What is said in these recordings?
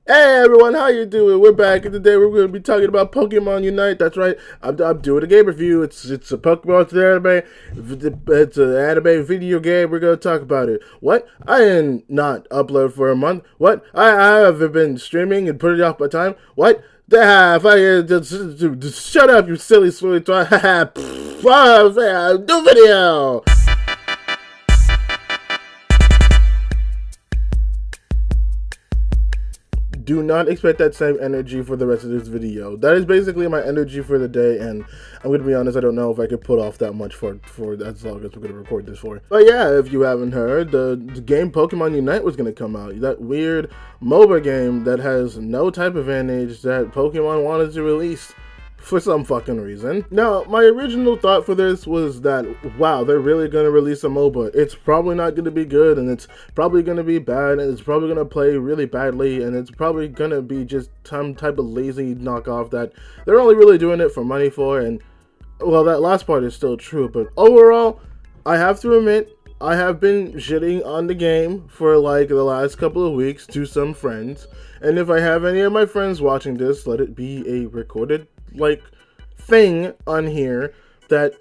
Hey everyone, how you doing? We're back, and today we're going to be talking about Pokemon Unite. That's right, I'm doing a game review. It's a Pokemon anime. It's an anime video game. We're going to talk about it. What? I didn't not upload for a month. What? I haven't been streaming and putting off my time. What? Just shut up, you silly swilly twat. New video. Do not expect that same energy for the rest of this video. That is basically my energy for the day, and I'm gonna be honest, I don't know if I could put off that much for as long as we're gonna record this for. But yeah, if you haven't heard, the game Pokemon Unite was gonna come out. That weird MOBA game that has no type of advantage that Pokemon wanted to release for some fucking reason. Now, my original thought for this was that, wow, they're really going to release a MOBA. It's probably not going to be good, and it's probably going to be bad, and it's probably going to play really badly, and it's probably going to be just some type of lazy knockoff that they're only really doing it for money for, and, well, that last part is still true, but overall, I have to admit, I have been shitting on the game for like the last couple of weeks to some friends, and if I have any of my friends watching this, let it be a recorded thing on here that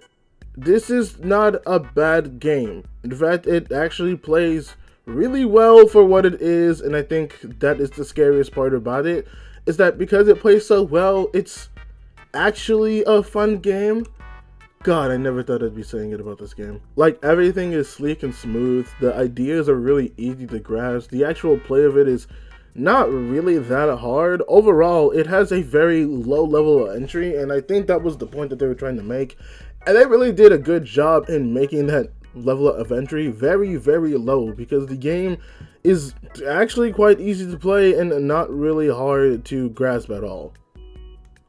this is not a bad game. In fact, it actually plays really well for what it is, and I think that is the scariest part about it, is that because it plays so well, it's actually a fun game. God, I never thought I'd be saying it about this game. Like, everything is sleek and smooth, the ideas are really easy to grasp, the actual play of it is not really that hard. Overall, it has a very low level of entry, and I think that was the point that they were trying to make. And they really did a good job in making that level of entry very, very low, because the game is actually quite easy to play and not really hard to grasp at all.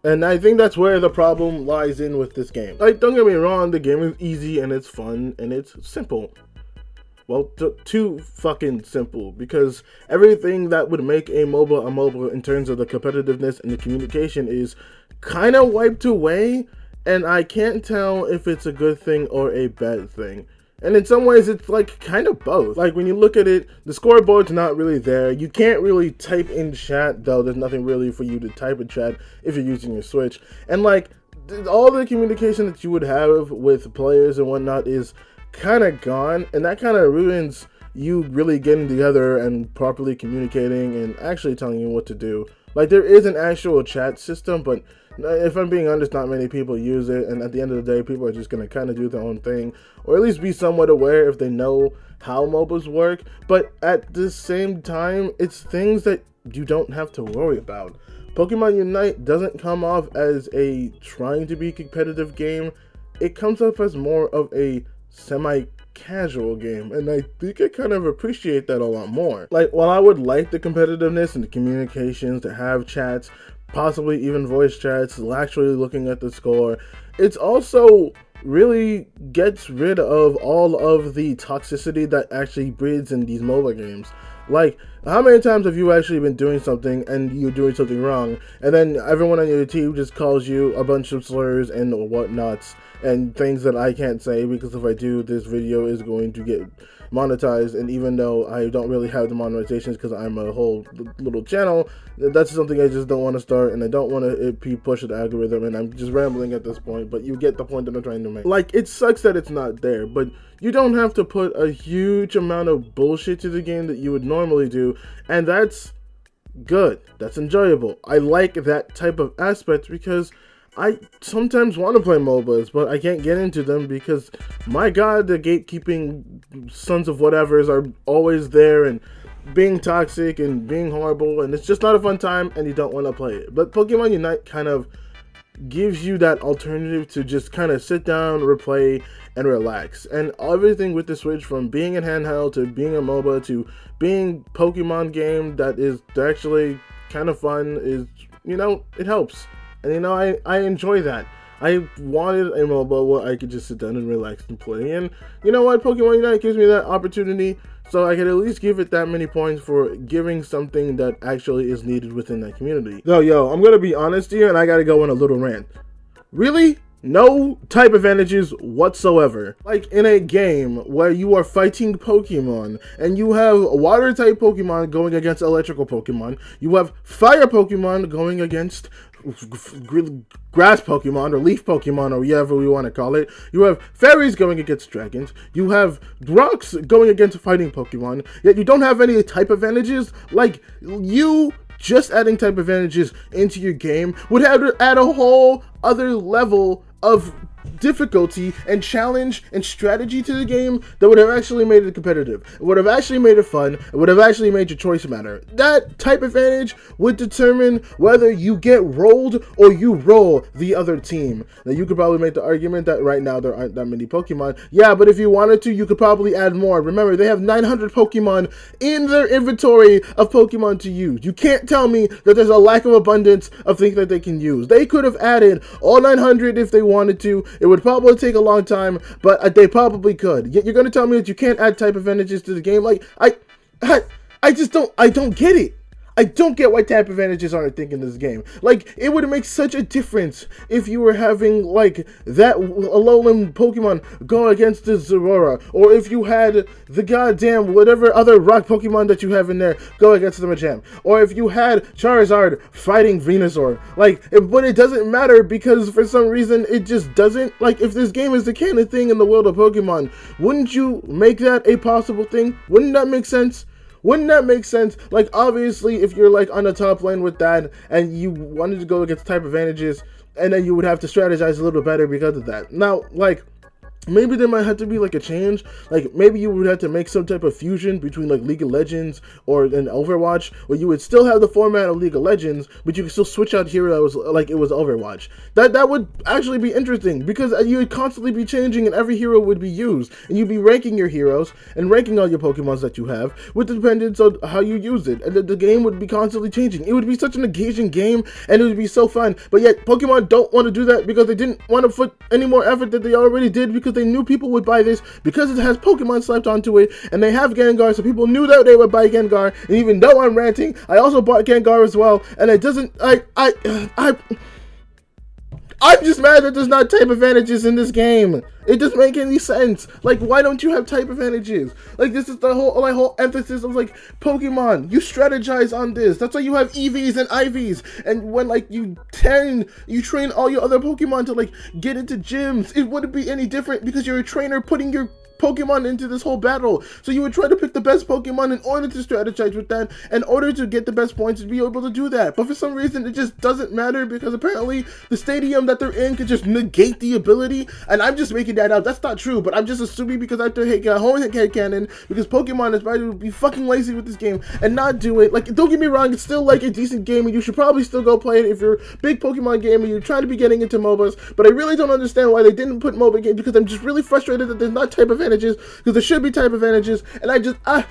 And I think that's where the problem lies in with this game. Like, don't get me wrong, the game is easy and it's fun and it's simple. Well, too fucking simple, because everything that would make a MOBA in terms of the competitiveness and the communication is kind of wiped away, and I can't tell if it's a good thing or a bad thing. And in some ways, it's like kind of both. Like, when you look at it, the scoreboard's not really there. You can't really type in chat, though. There's nothing really for you to type in chat if you're using your Switch. And like, all the communication that you would have with players and whatnot is kind of gone, and that kind of ruins you really getting together and properly communicating and actually telling you what to do. Like, there is an actual chat system, but if I'm being honest, not many people use it, and at the end of the day, people are just going to kind of do their own thing, or at least be somewhat aware if they know how MOBAs work. But at the same time, it's things that you don't have to worry about. Pokemon Unite doesn't come off as a trying to be competitive game. It comes off as more of a semi-casual game, and I think I kind of appreciate that a lot more. Like, while I would like the competitiveness and the communications to have chats, possibly even voice chats, actually looking at the score, it's also really gets rid of all of the toxicity that actually breeds in these MOBA games. Like, how many times have you actually been doing something and you're doing something wrong, and then everyone on your team just calls you a bunch of slurs and whatnots and things that I can't say, because if I do, this video is going to get monetized, and even though I don't really have the monetizations because I'm a whole little channel, that's something I just don't want to start, and I don't want to push the algorithm, and I'm just rambling at this point, but you get the point that I'm trying to make. Like, it sucks that it's not there, but you don't have to put a huge amount of bullshit to the game that you would normally do, and that's good. That's enjoyable. I like that type of aspect, because I sometimes want to play MOBAs, but I can't get into them because, my god, the gatekeeping sons of whatevers are always there and being toxic and being horrible, and it's just not a fun time and you don't want to play it. But Pokemon Unite kind of gives you that alternative to just kind of sit down, replay, and relax. And everything with the Switch, from being a handheld to being a MOBA to being Pokemon game that is actually kind of fun, is, you know, it helps. And you know, I enjoy that. I wanted a MOBA where I could just sit down and relax and play. And you know what? Pokemon Unite gives me that opportunity, so I could at least give it that many points for giving something that actually is needed within that community. So, yo, I'm going to be honest here, and I got to go on a little rant. Really? no type advantages whatsoever. Like in a game where you are fighting Pokemon and you have water type Pokemon going against electrical Pokemon, you have fire Pokemon going against grass Pokemon or leaf Pokemon or whatever we want to call it. You have fairies going against dragons. You have rocks going against fighting Pokemon. Yet you don't have any type advantages. Like, you just adding type advantages into your game would have to add a whole other level of difficulty and challenge and strategy to the game that would have actually made it competitive. It would have actually made it fun. It would have actually made your choice matter. That type advantage would determine whether you get rolled or you roll the other team. Now, you could probably make the argument that right now there aren't that many Pokemon. Yeah, but if you wanted to, you could probably add more. Remember, they have 900 Pokemon in their inventory of Pokemon to use. You can't tell me that there's a lack of abundance of things that they can use. They could have added all 900 if they wanted to. It would probably take a long time, but they probably could. Yet you're going to tell me that you can't add type advantages to the game? Like, I just don't get it. I don't get why type advantages aren't a thing in this game. Like, it would make such a difference if you were having, like, that Alolan Pokemon go against the Zorora, or if you had the goddamn whatever other rock Pokemon that you have in there go against the Machamp, or if you had Charizard fighting Venusaur. Like, but it doesn't matter because for some reason it just doesn't. Like, if this game is the canon thing in the world of Pokemon, wouldn't you make that a possible thing? Wouldn't that make sense? Wouldn't that make sense? Like, obviously, if you're, like, on the top lane with that, and you wanted to go against type advantages, and then you would have to strategize a little better because of that. Now, like, maybe there might have to be, like, a change. Like, maybe you would have to make some type of fusion between, like, League of Legends or an Overwatch, where you would still have the format of League of Legends, but you could still switch out heroes like it was Overwatch. That would actually be interesting, because you would constantly be changing and every hero would be used, and you'd be ranking your heroes and ranking all your Pokemons that you have with the dependence on how you use it, and the game would be constantly changing. It would be such an engaging game, and it would be so fun, but yet Pokemon don't want to do that because they didn't want to put any more effort that they already did, because they knew people would buy this because it has Pokemon slapped onto it, and they have Gengar, so people knew that they would buy Gengar. And even though I'm ranting, I also bought Gengar as well, and it doesn't. I'm just mad that there's not type advantages in this game. It doesn't make any sense. Like, why don't you have type advantages? Like, this is the whole emphasis of, like, Pokemon. You strategize on this. That's why you have EVs and IVs. And when, like, you train all your other Pokemon to, like, get into gyms, it wouldn't be any different because you're a trainer putting your Pokemon into this whole battle. So you would try to pick the best Pokemon in order to strategize with that, in order to get the best points to be able to do that. But for some reason, it just doesn't matter because apparently the stadium that they're in could just negate the ability. And I'm just making that up. That's not true, but I'm just assuming because I have to get a whole head canon because Pokemon is probably to be fucking lazy with this game and not do it. Like, don't get me wrong, it's still like a decent game and you should probably still go play it if you're a big Pokemon gamer, you're trying to be getting into MOBAs. But I really don't understand why they didn't put MOBA games, because I'm just really frustrated that there's not type advantages, because there should be type advantages, and I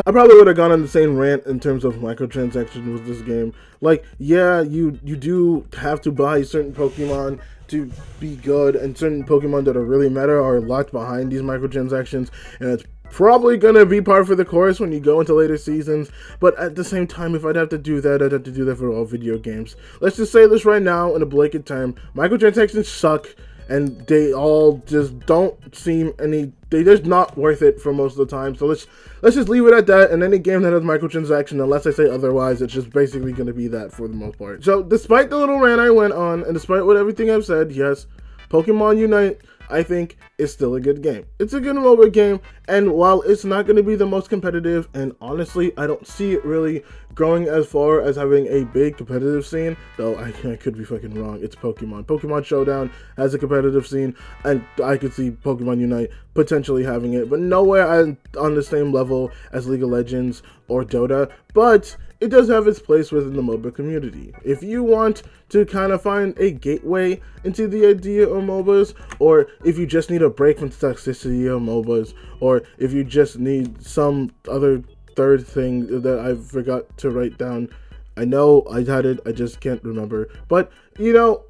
probably would have gone on the same rant in terms of microtransactions with this game. Like, yeah, you do have to buy certain Pokemon to be good, and certain Pokemon that are really meta are locked behind these microtransactions, and it's probably gonna be par for the course when you go into later seasons. But at the same time, if I'd have to do that, I'd have to do that for all video games. Let's just say this right now in a blanket term: microtransactions suck. And they all just don't seem they're just not worth it for most of the time. So let's just leave it at that. And any game that has microtransaction, unless I say otherwise, it's just basically going to be that for the most part. So despite the little rant I went on, and despite everything I've said, yes, Pokemon Unite, I think, is still a good game. It's a good mobile game, and while it's not going to be the most competitive, and honestly, I don't see it really growing as far as having a big competitive scene, though I could be fucking wrong. It's Pokemon. Pokemon Showdown has a competitive scene, and I could see Pokemon Unite potentially having it, but nowhere on the same level as League of Legends or Dota, but it does have its place within the MOBA community. If you want to kind of find a gateway into the idea of MOBAs, or if you just need a break from the toxicity of MOBAs, or if you just need some other third thing that I forgot to write down. I know I had it, I just can't remember. But, you know,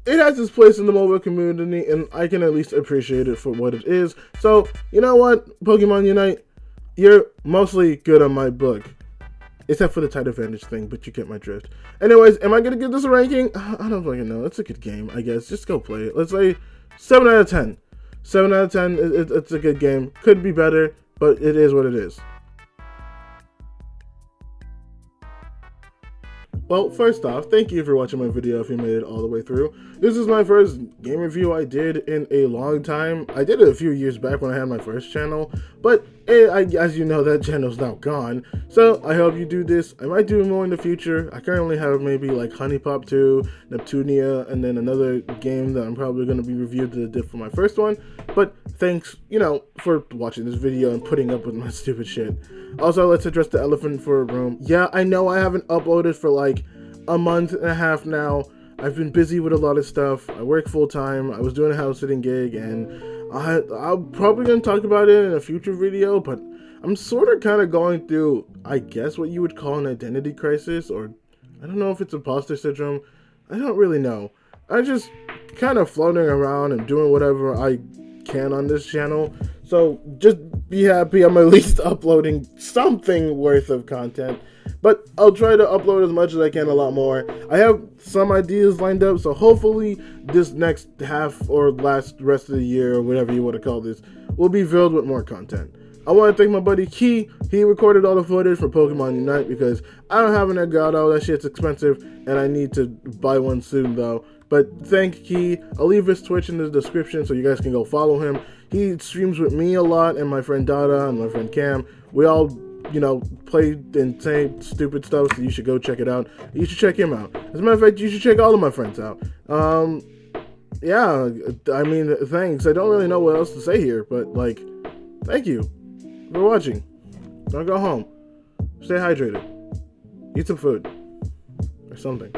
it has its place in the MOBA community, and I can at least appreciate it for what it is. So, you know what, Pokemon Unite, you're mostly good on my book. except for the tight advantage thing, but you get my drift. Anyways, am I gonna give this a ranking? I don't fucking know. It's a good game, I guess. Just go play it. Let's say 7 out of 10. 7 out of 10. It's a good game. Could be better, but it is what it is. Well, first off, thank you for watching my video if you made it all the way through. This is my first game review I did in a long time. I did it a few years back when I had my first channel, but as you know, that channel's now gone. So I hope you do this. I might do more in the future. I currently have maybe like Honey Pop 2, Neptunia, and then another game that I'm probably going to be reviewed that I did for my first one. But thanks, for watching this video and putting up with my stupid shit. Also, let's address the elephant for a room. Yeah, I know I haven't uploaded for like a month and a half now. I've been busy with a lot of stuff. I work full time. I was doing a house sitting gig, and I'm probably going to talk about it in a future video, but I'm sort of kind of going through, I guess, what you would call an identity crisis, or I don't know if it's imposter syndrome. I don't really know. I just kind of floating around and doing whatever I can on this channel. So just be happy I'm at least uploading something worth of content. But I'll try to upload as much as I can, a lot more. I have some ideas lined up, so hopefully this next half or rest of the year, or whatever you want to call this, will be filled with more content. I want to thank my buddy Key. He recorded all the footage for Pokemon Unite because I don't have an Elgato. That shit's expensive, and I need to buy one soon, though. But thank Key. I'll leave his Twitch in the description so you guys can go follow him. He streams with me a lot, and my friend Dada and my friend Cam. We all, play and say stupid stuff, so you should go check it out. You should check him out. As a matter of fact, you should check all of my friends out. Yeah, I mean, thanks. I don't really know what else to say here, but, thank you for watching. Don't go home. Stay hydrated. Eat some food. Or something.